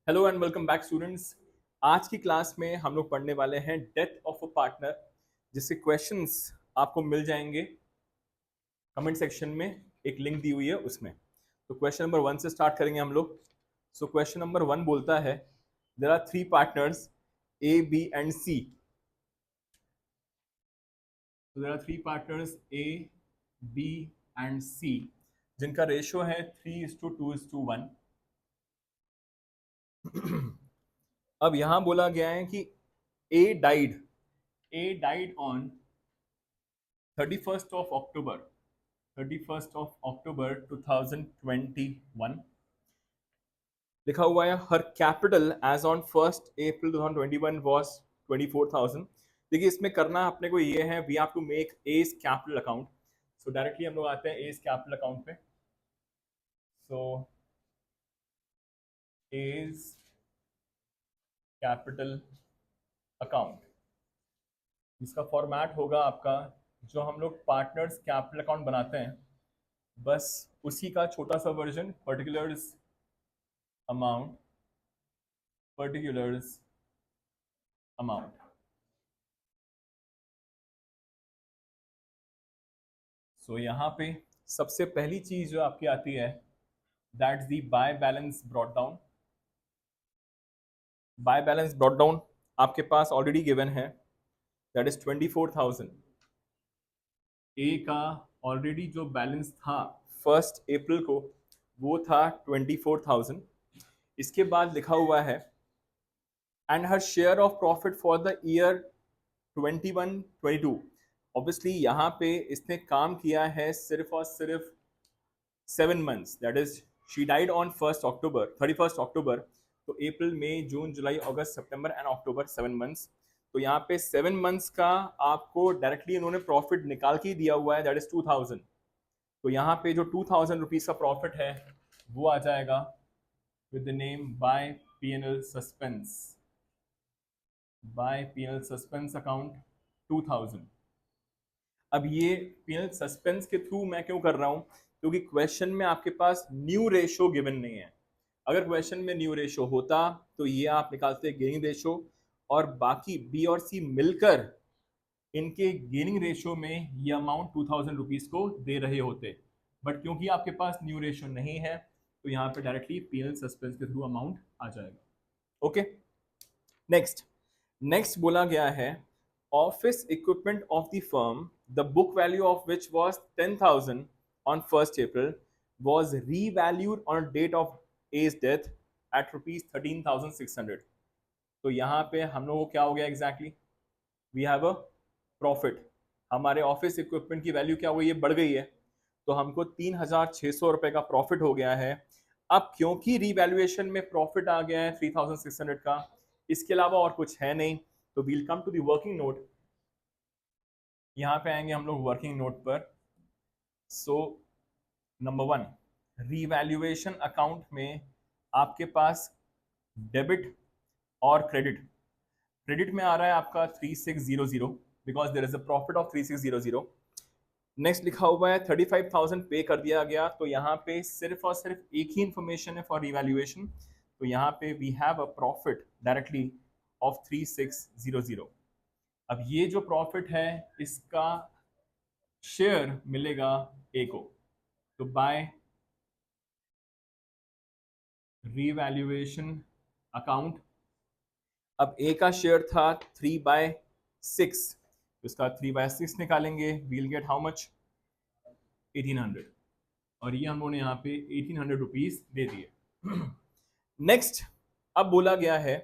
Hello and welcome back students. आज की class में हम लोग पढ़ने वाले हैं डेथ ऑफ अ पार्टनर, जिसके क्वेश्चंस आपको मिल जाएंगे कमेंट सेक्शन में। एक लिंक दी हुई है उसमें। तो क्वेश्चन नंबर 1 से स्टार्ट करेंगे हम लोग। सो क्वेश्चन नंबर 1 बोलता है there are three partners A B and C. There are three partners A B and C जिनका रेशियो है 3:2:1। अब यहां बोला गया है कि A died on 31st of October 31st of October 2021। लिखा हुआ है हर capital as on 1st April 2021 was 24,000। देखिए इसमें करना अपने को ये है, we have to make A's capital account. So directly हम लोग आते हैं एज कैपिटल अकाउंट पे। सो एज कैपिटल अकाउंट, इसका फॉर्मेट होगा आपका जो हम लोग पार्टनर्स कैपिटल अकाउंट बनाते हैं, बस उसी का छोटा सा version. Particulars amount, particulars amount. So यहाँ पे सबसे पहली चीज जो आपकी आती है that's the by balance brought down. By balance brought down आपके पास ऑलरेडी गिवन है, दैट इज 24,000। ए का ऑलरेडी जो बैलेंस था 1 अप्रैल को वो था 24,000। इसके बाद लिखा हुआ है and her share of profit for the year 21-22। Obviously यहाँ पे इसने काम किया है सिर्फ और सिर्फ 7 months, that is she died on 31st October। तो अप्रैल मई जून जुलाई अगस्त सितंबर एंड अक्टूबर 7 months। तो यहाँ पे 7 months का आपको डायरेक्टली इन्होंने प्रॉफिट निकाल के ही दिया हुआ है, दैट इज 2,000। तो यहाँ पे जो 2,000 रुपीज का प्रॉफिट है वो आ जाएगा with the name by PNL suspense, by PNL suspense account 2,000। अब ये पीएनएल सस्पेंस के थ्रू मैं क्यों कर रहा हूँ, क्योंकि क्वेश्चन में आपके पास न्यू रेशो गिवन नहीं है। अगर क्वेश्चन में न्यू रेशो होता तो ये आप निकालते गेनिंग रेशो और बाकी बी और सी मिलकर इनके गेनिंग रेशो में ये अमाउंट 2,000 रुपीज को दे रहे होते। बट क्योंकि आपके पास न्यू रेशो नहीं है तो यहाँ पे डायरेक्टली पीएनएल सस्पेंस के थ्रू अमाउंट आ जाएगा। ओके, नेक्स्ट बोला गया है office equipment of the firm the book value of which was 10,000 on 1st April was revalued on date of A's death at rupees 13,600। तो यहाँ पे हम लोगों को क्या हो गया exactly, we have a profit. हमारे ऑफिस इक्विपमेंट की वैल्यू क्या हो गई है, बढ़ गई है। तो हमको 3,600 रुपए का प्रॉफिट हो गया है। अब क्योंकि रीवैल्यूएशन में प्रॉफिट आ गया है 3,600 का, इसके अलावा और कुछ है नहीं। तो we'll come to the working note. यहाँ पे आएंगे हम लोग वर्किंग नोट पर। सो नंबर 1, रीवैल्यूएशन अकाउंट में आपके पास डेबिट और क्रेडिट। क्रेडिट में आ रहा है आपका 3,600 because there is a profit of 3,600। Next लिखा हुआ है 35,000 पे कर दिया गया। तो यहाँ पे सिर्फ और सिर्फ एक ही इंफॉर्मेशन है फॉर रिवैल्यूएशन। तो यहाँ पे we have a profit directly of 3,600। अब ये जो प्रॉफिट है इसका शेयर मिलेगा ए को। तो बाय रीवैल्यूएशन अकाउंट, अब ए का शेयर था 3/6, इसका 3/6 निकालेंगे, वील गेट हाउ मच, 1,800। और ये हम लोगों ने यहाँ पे 1,800 रुपीज दे दिए। नेक्स्ट, अब बोला गया है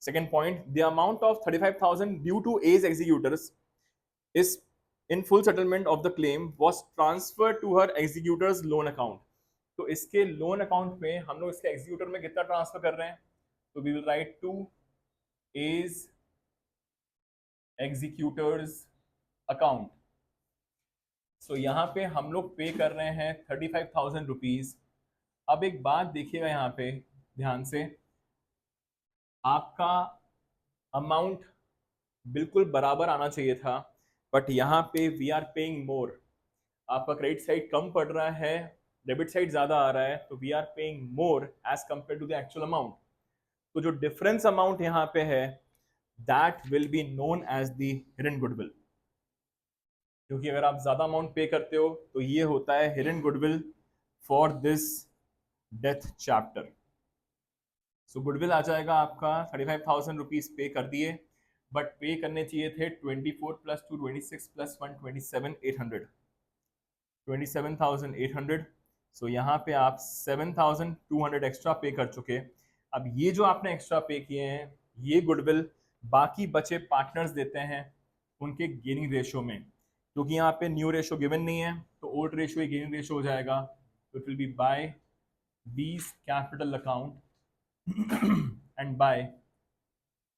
second point, the amount of 35,000 due to as executors is in full settlement of the claim was transfer to her executors loan account. तो इसके लोन अकाउंट में हम लोग इसके एग्जीक्यूटर में कितना ट्रांसफर कर रहे हैं, तो we will write to as executors account. So यहाँ पे हम लोग पे कर रहे हैं 35,000 रुपीज। अब एक बात देखिएगा यहाँ पे ध्यान से, आपका अमाउंट बिल्कुल बराबर आना चाहिए था, बट यहाँ पे वी आर पेइंग मोर। आपका क्रेडिट साइड कम पड़ रहा है, डेबिट साइड ज्यादा आ रहा है, तो we are paying more as compare to the actual amount. तो जो डिफरेंस अमाउंट यहाँ पे है that will be known as the hidden goodwill, क्योंकि अगर आप ज्यादा अमाउंट पे करते हो तो ये होता है hidden goodwill for this death chapter. So goodwill आ जाएगा आपका 35,000 रुपीज पे कर दिए, बट पे करने चाहिए थे 24 प्लस 2 26 प्लस 1 27,800, 27,800। सो यहाँ पे आप 7,200 एक्स्ट्रा पे कर चुके। अब ये जो आपने एक्स्ट्रा पे किए हैं ये गुडविल बाकी बचे पार्टनर्स देते हैं उनके गेनिंग रेशियो में, क्योंकि यहाँ पे न्यू रेशियो गिवन नहीं है तो ओल्ड रेशियो गेनिंग रेशियो हो जाएगा। तो it will be by B's capital account and by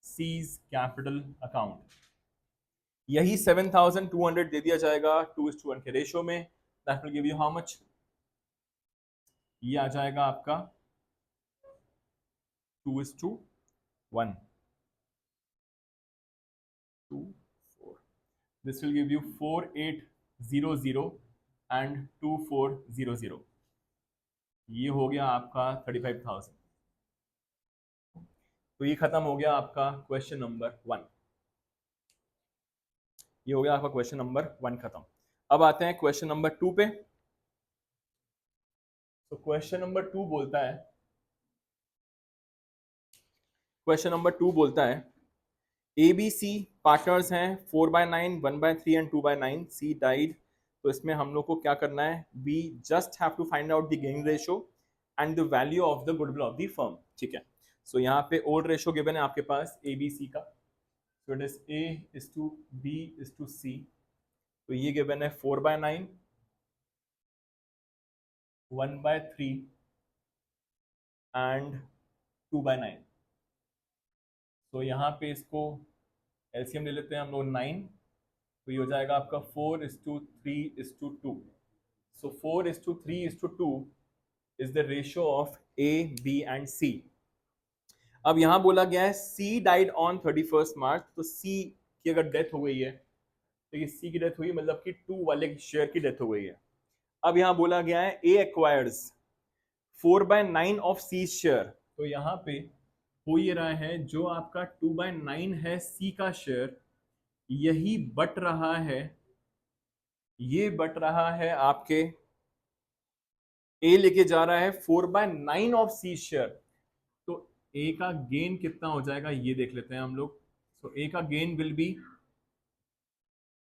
C's capital account. यही 7,200 दे दिया जाएगा 2:1 के रेशियो में। That will give you how much? ये आ जाएगा आपका 2:1, 2 4। This will give you 4,800 and 2,400। ये हो गया आपका 35,000। तो ये खत्म हो गया आपका क्वेश्चन नंबर 1। ये हो गया आपका क्वेश्चन नंबर 1 खत्म। अब आते हैं क्वेश्चन नंबर 2 पे। तो क्वेश्चन नंबर 2 बोलता है, क्वेश्चन नंबर 2 बोलता है ABC पार्टनर्स हैं 4/9, 1/3 एंड 2/9। C died. तो इसमें हम लोग को क्या करना है? We just have to find out the gaining ratio and the value of the goodwill of the firm. ठीक है। सो यहाँ पे ओल्ड रेशियो गिवन है आपके पास ABC का, सो इट इज A:B:C। तो ये गिवन है 4/9, 1/3 एंड 2/9। तो यहाँ पे इसको एलसीएम ले लेते हैं हम लोग 9। तो ये हो जाएगा आपका 4:3:2। सो 4:3:2 is the ratio of A, B and C। अब यहां बोला गया है C डाइड ऑन 31 मार्च। तो C की अगर डेथ हो गई है तो ये C की डेथ हुई मतलब कि 2 वाले शेयर की डेथ हो गई है। अब यहां बोला गया है A acquires 4/9 of C share. तो यहाँ पे हो ये रहा है जो आपका 2/9 है C का शेयर, यही बट रहा है, ये बट रहा है आपके A लेके जा रहा है 4/9 ऑफ C शेयर। तो A का गेन कितना हो जाएगा ये देख लेते हैं हम लोग। तो A का गेन विल बी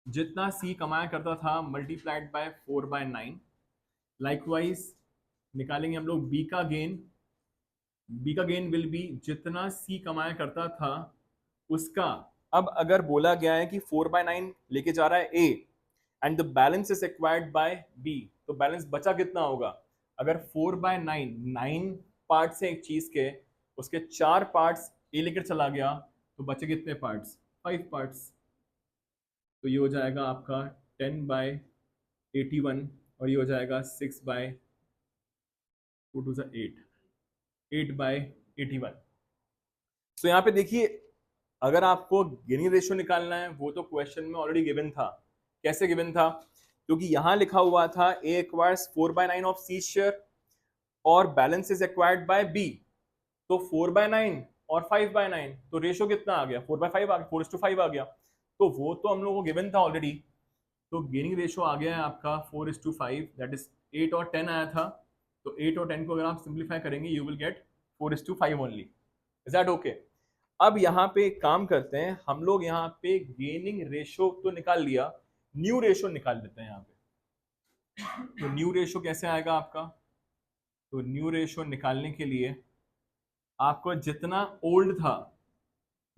जितना C कमाया करता था मल्टीप्लाइड बाय 4/9। लाइकवाइज निकालेंगे हम लोग B का गेन। B का गेन विल बी जितना C कमाया करता था उसका। अब अगर बोला गया है कि 4/9 लेके जा रहा है A and the balance is acquired by B, तो बैलेंस बचा कितना होगा? अगर 4/9 9 पार्ट्स हैं एक चीज के, उसके 4 पार्ट्स A लेकर चला गया तो बचे कितने पार्ट्स? 5 पार्ट्स। तो ये हो जाएगा आपका 10/81 और ये हो जाएगा 6/2 8/81। तो यहाँ पे देखिए अगर आपको गेनिंग रेशियो निकालना है वो तो क्वेश्चन में ऑलरेडी गिवन था। कैसे गिवन था? क्योंकि यहां लिखा हुआ था A acquires 4/9 of C share और balance is acquired by B। तो 4/9 और 5/9 तो रेशियो कितना आ गया? 4/5 आ गया, 4:5 आ गया। तो वो तो हम लोगों को गिवन था ऑलरेडी। तो गेनिंग रेशियो आ गया है आपका 4:5, दैट इज 8 और 10 आया था। तो 8 और 10 को अगर आप सिंप्लीफाई करेंगे you will get 4:5 only. Is that okay? अब यहाँ पे एक काम करते हैं हम लोग, यहाँ पे गेनिंग रेशियो तो निकाल लिया, न्यू रेशियो निकाल लेते हैं यहाँ पे। तो न्यू रेशियो कैसे आएगा आपका? तो न्यू रेशियो निकालने के लिए आपको जितना ओल्ड था,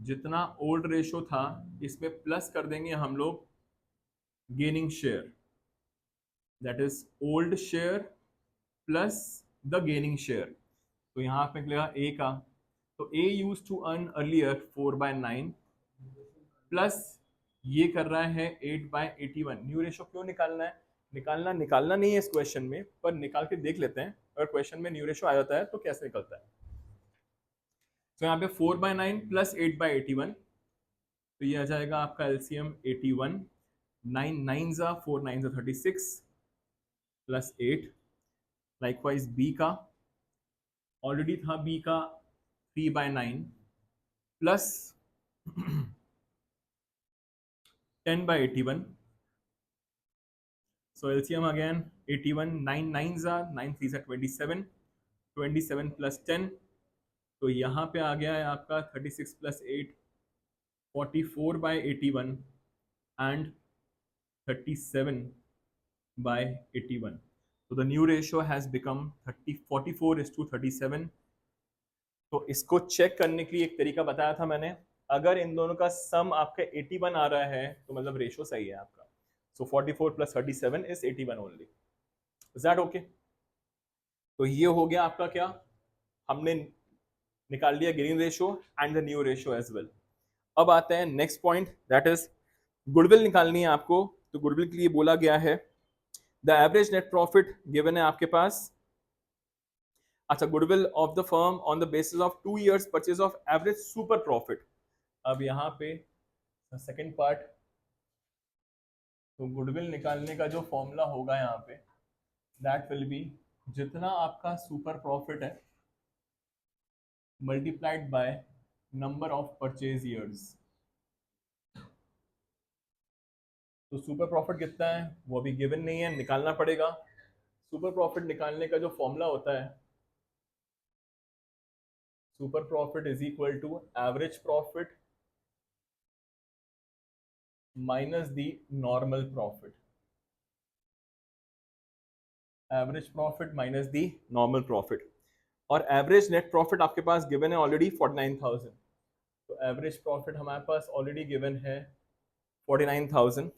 जितना ओल्ड रेशियो था इसमें प्लस कर देंगे हम लोग gaining share, that is old share plus the gaining share. तो यहाँ पे निकलेगा ए का। तो A use to earn earlier 4/9 plus ये कर रहा है 8/81। न्यू रेशियो क्यों निकालना है? निकालना नहीं है इस क्वेश्चन में, पर निकाल के देख लेते हैं अगर क्वेश्चन में न्यू रेशियो आ जाता है तो कैसे निकलता है। तो यहाँ पे 4/9 प्लस 8/81। तो ये आ जाएगा आपका एलसीएम 81। 9 9 जा 4 9 जा 36 प्लस 8। लाइकवाइज बी का ऑलरेडी था, बी का 3/9 plus 10/81. So LCM again 81, 9 9s are 9 3s are 27, 27 plus 10. तो यहाँ पे आ गया है आपका 36 plus 8, 44/81 and 37/81. So the new ratio has become 44:37. तो इसको चेक करने के लिए एक तरीका बताया था मैंने, अगर इन दोनों का सम आपका 81 आ रहा है तो मतलब रेशियो सही है आपका. So 44 + 37 is 81 only. Is that okay? तो ये हो गया आपका क्या, हमने निकाल लिया gaining ratio and the new ratio as well. अब आते हैं next point, that is goodwill निकालनी है आपको. तो गुडविल के लिए बोला गया है the average net profit given है आपके पास. अच्छा, goodwill of the firm on the basis of 2 years purchase of average super profit. अब यहाँ पे सेकेंड पार्ट, तो गुडविल निकालने का जो फॉर्मूला होगा यहाँ पे, दैट विल बी जितना आपका सुपर प्रॉफिट है multiplied by number of purchase years. तो सुपर प्रॉफिट कितना है वो अभी गिवन नहीं है, निकालना पड़ेगा. सुपर प्रॉफिट निकालने का जो फॉर्मूला होता है, super profit is equal to average profit minus the normal profit. Average profit minus the normal profit. और एवरेज नेट प्रॉफिट आपके पास गिवन है ऑलरेडी 49,000. तो एवरेज प्रॉफिट हमारे पास ऑलरेडी गिवन है 49,000.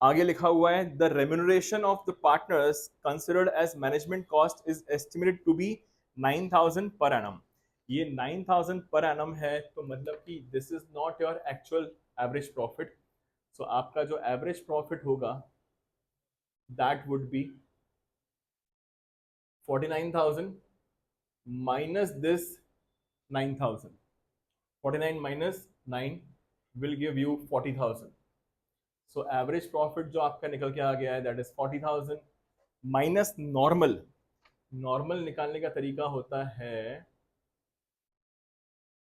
आगे लिखा हुआ है the remuneration of the partners considered as management cost is estimated to be 9,000 per annum. ये 9,000 पर एनम है, तो मतलब कि this is not your actual average profit. So आपका जो एवरेज प्रॉफिट होगा that would be 49,000 minus this 9,000. 49 minus 9 will give you 40,000. So average profit जो आपका निकल के आ गया है that is 40,000 minus normal. Normal निकालने का तरीका होता है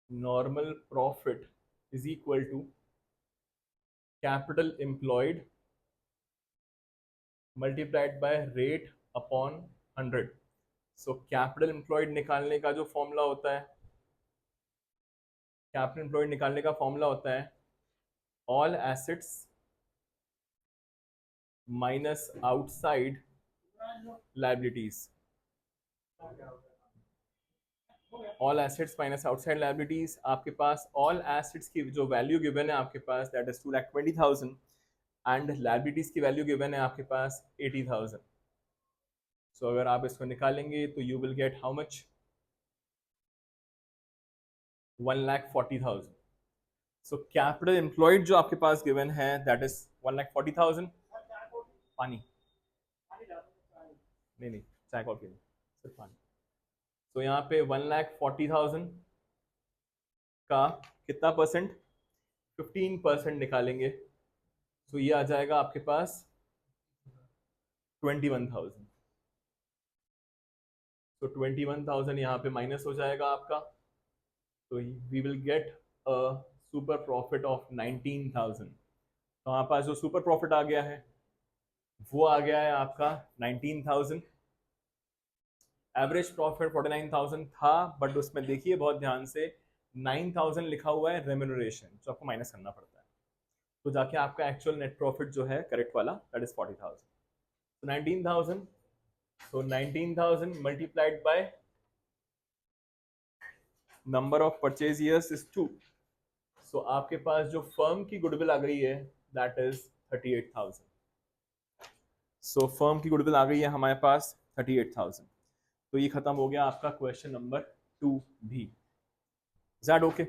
normal profit is equal to capital employed multiplied by rate upon 100. So capital employed निकालने का जो फॉर्मूला होता है, कैपिटल एम्प्लॉयड निकालने का फॉर्मूला होता है all assets minus outside liabilities. All assets minus outside liabilities. आपके पास ऑल एसेट्स की जो वैल्यू गिवन है आपके पास दैट इज 2,20,000 एंड लायबिलिटीज की वैल्यू गिवन है आपके पास 80,000. सो अगर आप इसको निकालेंगे तो you will get how much, 1,40,000. So capital employed जो आपके पास गिवन है दैट इज 1,40,000. पानी नहीं चाय कॉफी नहीं, सिर्फ पानी. तो यहाँ पे 1,40,000 का कितना परसेंट, 15% निकालेंगे. तो ये आ जाएगा आपके पास 21,000. तो 21,000 यहाँ पे माइनस हो जाएगा आपका. तो we will get a super profit of 19,000. तो हमारे पास जो सुपर प्रॉफिट आ गया है वो आ गया है आपका 19,000. एवरेज प्रॉफिट 49,000 था, बट उसमें देखिए बहुत ध्यान से 9,000 लिखा हुआ है रेम्यूनरेशन, जो आपको माइनस करना पड़ता है. तो जाके आपका एक्चुअल नेट प्रॉफिट जो है करेक्ट वाला दैट इज 40,000. तो 19,000. So 19,000 multiplied by number of purchase years is 2. So आपके पास जो फर्म की गुडविल आ गई है that is 38,000. So फर्म की गुडविल आ गई है हमारे पास 38,000. तो ये खत्म हो गया आपका क्वेश्चन नंबर 2 भी. Is that okay?